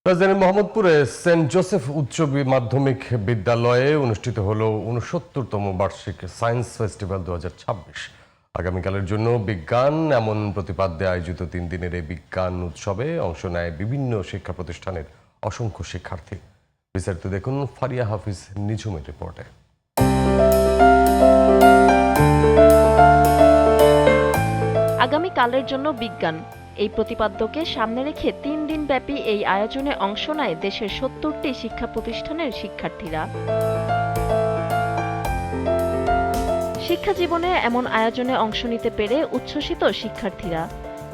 রাজধানীর মোহাম্মদপুরে Saint Joseph উচ্চ মাধ্যমিক বিদ্যালয়ে অনুষ্ঠিত হলো ৬৯তম বার্ষিক সায়েন্স ফেস্টিভ্যাল ২০২৬। আগামীকালের জন্য বিজ্ঞান এমন প্রতিপাদ্যে আয়োজিত ৩ দিনের এই বিজ্ঞান উৎসবে অংশ নেয় বিভিন্ন শিক্ষা প্রতিষ্ঠানের অসংখ্য শিক্ষার্থী। বিস্তারিত দেখুন ফারিয়া হাফিজ নিঝুমের রিপোর্টে। আগামীকালের জন্য বিজ্ঞান এই প্রতিপাদ্যকে সামনে রেখে ৩ দিনব্যাপী এই আয়োজনে অংশ নেয় দেশের ৭০টি শিক্ষা প্রতিষ্ঠানের শিক্ষার্থীরা। শিক্ষা জীবনে এমন আয়োজনে অংশ নিতে পেরে উচ্ছ্বসিত শিক্ষার্থীরা।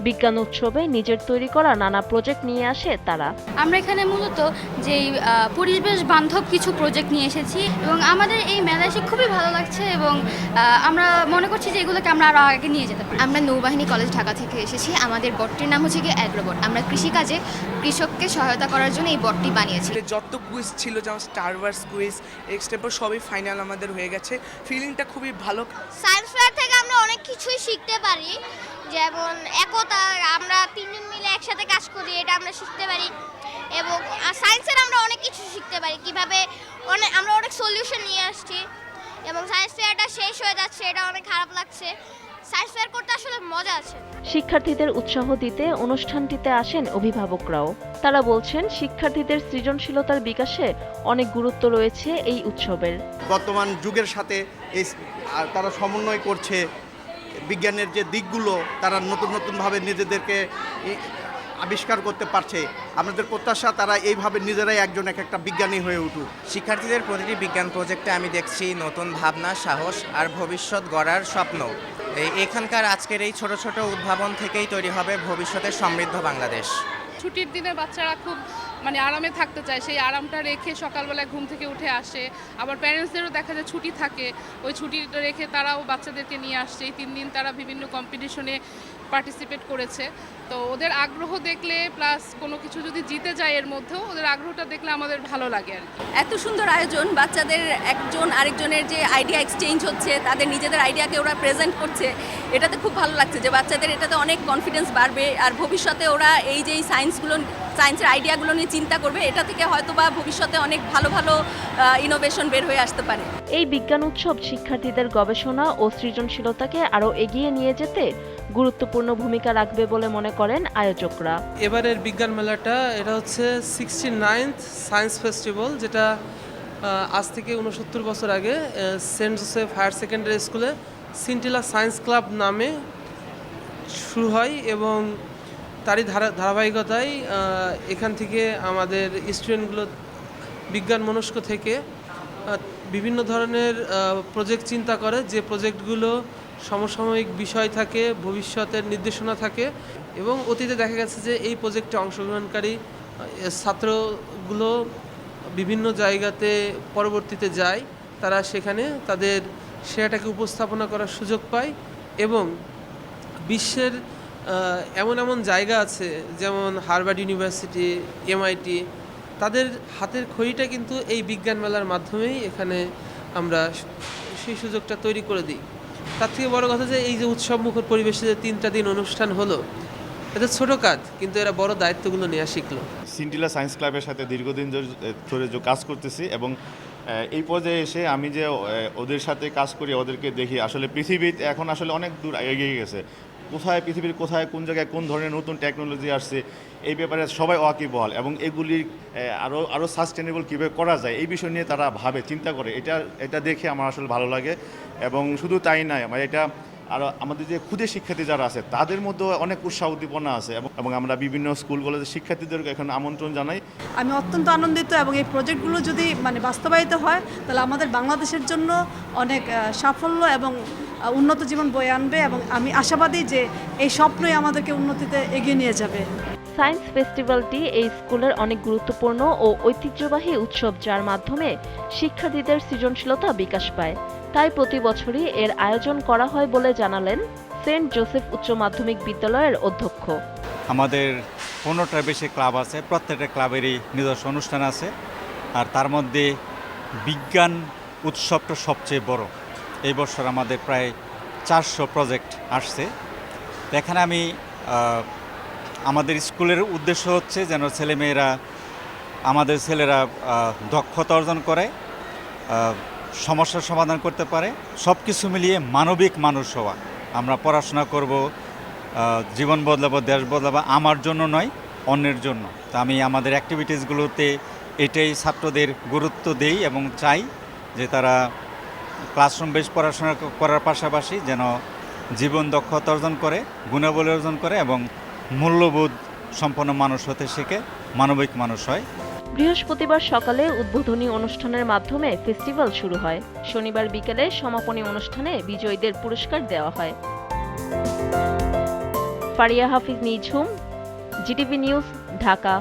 বিজ্ঞান উৎসবে নিজের তৈরি করা নানা প্রজেক্ট নিয়ে আসে তারা। আমরা এখানে মূলত যে পরিবেশ বান্ধব কিছু প্রজেক্ট নিয়ে এসেছি এবং আমাদের এই মেলায় এসে খুবই ভালো লাগছে এবং আমরা মনে করছি যে এগুলোকে আমরা আরও আগে নিয়ে যেতে পারি। আমরা নৌবাহিনী কলেজ ঢাকা থেকে এসেছি। আমাদের বটটির নাম হচ্ছে কি অ্যাগ্রোবট। আমরা কৃষিকাজে কৃষককে সহায়তা করার জন্য এই বটটি বানিয়েছি। যত কুইজ ছিল যেমন স্টার ওয়ার্স কুইজ, এক্সটেম্পর সবই ফাইনাল আমাদের হয়ে গেছে। ফিলিংটা খুবই ভালো। সায়েন্স ফেয়ার থেকে আমরা অনেক কিছুই শিখতে পারি, যেমন একতা, আমরা তিনজন মিলে একসাথে কাজ করি, এটা আমরা শিখতে পারি। এবং সায়েন্সের আমরা অনেক কিছু শিখতে পারি, কিভাবে আমরা অনেক সলিউশন নিয়ে আসছি। এবং সায়েন্স ফেয়ারটা শেষ হয়ে যাচ্ছে, এটা অনেক খারাপ লাগছে। সায়েন্স ফেয়ার করতে আসলে মজা আছে। শিক্ষার্থীদের উৎসাহ দিতে অনুষ্ঠানটিতে আসেন অভিভাবকরাও। তারা বলছেন শিক্ষার্থীদের সৃজনশীলতার বিকাশে অনেক গুরুত্ব রয়েছে এই উৎসবের। বর্তমান যুগের সাথে তারা সমন্বয় করছে বিজ্ঞানের যে দিকগুলো, তারা নতুন নতুনভাবে নিজেদেরকে আবিষ্কার করতে পারছে। আমাদের প্রত্যাশা তারা এইভাবে নিজেরাই একজন এক একটা বিজ্ঞানী হয়ে উঠুক। শিক্ষার্থীদের প্রতিটি বিজ্ঞান প্রজেক্টে আমি দেখছি নতুন ভাবনা, সাহস আর ভবিষ্যৎ গড়ার স্বপ্ন। এখানকার আজকের এই ছোট ছোট উদ্ভাবন থেকেই তৈরি হবে ভবিষ্যতের সমৃদ্ধ বাংলাদেশ। ছুটির দিনে বাচ্চারা খুব আরামে থাকতে চায়, সেই আরামটা রেখে সকালবেলায় ঘুম থেকে উঠে আসে। আবার প্যারেন্টসদেরও দেখা যায় ছুটি থাকে, ওই ছুটিটা রেখে তারাও বাচ্চাদেরকে নিয়ে আসছে। এই 3 দিন তারা বিভিন্ন কম্পিটিশনে পার্টিসিপেট করেছে। তো ওদের আগ্রহ দেখলে, প্লাস কোনো কিছু যদি জিতে যায় এর মধ্যেও ওদের আগ্রহটা দেখলে আমাদের ভালো লাগে আর কি। এত সুন্দর আয়োজন, বাচ্চাদের একজন আরেকজনের যে আইডিয়া এক্সচেঞ্জ হচ্ছে, তাদের নিজেদের আইডিয়াকে ওরা প্রেজেন্ট করছে, এটাতে খুব ভালো লাগছে যে বাচ্চাদের এটাতে অনেক কনফিডেন্স বাড়বে। আর ভবিষ্যতে ওরা এই যে সায়েন্সের আইডিয়াগুলো নিয়ে চিন্তা করবে, এটা থেকে হয়তো বা ভবিষ্যতে অনেক ভালো ভালো ইনোভেশন বের হয়ে আসতে পারে। এই বিজ্ঞান উৎসব শিক্ষার্থীদের গবেষণা ও সৃজনশীলতাকে আরও এগিয়ে নিয়ে যেতে গুরুত্বপূর্ণ ভূমিকা রাখবে বলে মনে করেন আয়োজকরা। এবারের বিজ্ঞান মেলাটা এটা হচ্ছে 69th সায়েন্স ফেস্টিভ্যাল, যেটা আজ থেকে 69 বছর আগে সেন্ট জোসেফ হায়ার সেকেন্ডারি স্কুলে সিন্টিলা সায়েন্স ক্লাব নামে শুরু হয় এবং তারই ধারাবাহিকতায় এখান থেকে আমাদের স্টুডেন্টগুলো বিজ্ঞান মনস্ক থেকে বিভিন্ন ধরনের প্রজেক্ট চিন্তা করে, যে প্রজেক্টগুলো সমসাময়িক বিষয় থাকে, ভবিষ্যতের নির্দেশনা থাকে। এবং অতীতে দেখা গেছে যে এই প্রজেক্টে অংশগ্রহণকারী ছাত্রগুলো বিভিন্ন জায়গাতে পরবর্তীতে যায়, তারা সেখানে তাদের সেটাকে উপস্থাপনা করার সুযোগ পায় এবং বিশ্বের এমন এমন জায়গা আছে যেমন হার্ভার্ড ইউনিভার্সিটি, MIT, তাদের হাতের খড়িটা কিন্তু এই বিজ্ঞান মেলার মাধ্যমেই এখানে আমরা সেই সুযোগটা তৈরি করে দিই। তার থেকে বড় কথা যে এই যে উৎসব মুখর পরিবেশে যে 3টা দিন অনুষ্ঠান হলো, এটা ছোট কাজ, কিন্তু এরা বড় দায়িত্বগুলো নেওয়া শিখলো। সিন্টিলা সায়েন্স ক্লাবের সাথে দীর্ঘদিন ধরে কাজ করতেছি এবং এই পর্যায়ে এসে আমি যে ওদের সাথে কাজ করি, ওদেরকে দেখি আসলে পৃথিবীতে এখন আসলে অনেক দূর এগিয়ে গেছে। পৃথিবীর কোথায় কোন জায়গায় কোন ধরনের নতুন টেকনোলজি আসছে, এই ব্যাপারে সবাই ওয়াকিবহাল এবং এগুলি আরও সাস্টেনেবল কীভাবে করা যায় এই বিষয় নিয়ে তারা ভাবে, চিন্তা করে। এটা দেখে আমার আসলে ভালো লাগে। এবং শুধু তাই নয়, এটা আর আমাদের যে ক্ষুদে শিক্ষার্থী যারা আছে তাদের মধ্যেও অনেক উৎসাহ উদ্দীপনা আছে এবং আমরা বিভিন্ন স্কুল কলেজের শিক্ষার্থীদেরকে এখন আমন্ত্রণ জানাই। আমি অত্যন্ত আনন্দিত এবং এই প্রজেক্টগুলো যদি বাস্তবায়িত হয় তাহলে আমাদের বাংলাদেশের জন্য অনেক সাফল্য এবং উন্নত জীবন বয়ে আনবে এবং আমি আশাবাদী যে এই স্বপ্নই আমাদেরকে উন্নতিতে এগিয়ে নিয়ে যাবে। সায়েন্স ফেস্টিভ্যালটি এই স্কুলের অনেক গুরুত্বপূর্ণ ও ঐতিহ্যবাহী উৎসব, যার মাধ্যমে শিক্ষার্থীদের সৃজনশীলতা বিকাশ পায়। তাই প্রতি বছরই এর আয়োজন করা হয় বলে জানালেন সেন্ট জোসেফ উচ্চ মাধ্যমিক বিদ্যালয়ের অধ্যক্ষ। আমাদের 15টার বেশি ক্লাব আছে, প্রত্যেকটা ক্লাবেরই নিজস্ব অনুষ্ঠান আছে, আর তার মধ্যে বিজ্ঞান উৎসবটা সবচেয়ে বড়। এই বছর আমাদের প্রায় 400 প্রজেক্ট আসছে। এখানে আমাদের স্কুলের উদ্দেশ্য হচ্ছে যেন ছেলেমেয়েরা আমাদের ছেলেরা দক্ষতা অর্জন করে, সমস্যার সমাধান করতে পারে। সব কিছু মিলিয়ে মানবিক মানুষ হওয়া। আমরা পড়াশোনা করব, জীবন বদলাবো, দেশ বদলাবো, আমার জন্য নয় অন্যের জন্য। তা আমি আমাদের অ্যাক্টিভিটিসগুলোতে এটাই ছাত্রদের গুরুত্ব দেই এবং চাই যে তারা ক্লাসরুম বেস পড়াশোনা করার পাশাপাশি যেন জীবন দক্ষতা অর্জন করে, গুণাবলী অর্জন করে এবং মূল্যবোধ সম্পন্ন মানুষ হতে শিখে, মানবিক মানুষ হয়। বৃহস্পতিবার সকালে উদ্বোধনী অনুষ্ঠানের মাধ্যমে ফেস্টিভ্যাল শুরু হয়। শনিবার বিকেলে সমাপনী অনুষ্ঠানে বিজয়ীদের পুরস্কার দেওয়া হয়। ফারিয়া হাফিজ নিঝুম, জিটিভি নিউজ, ঢাকা।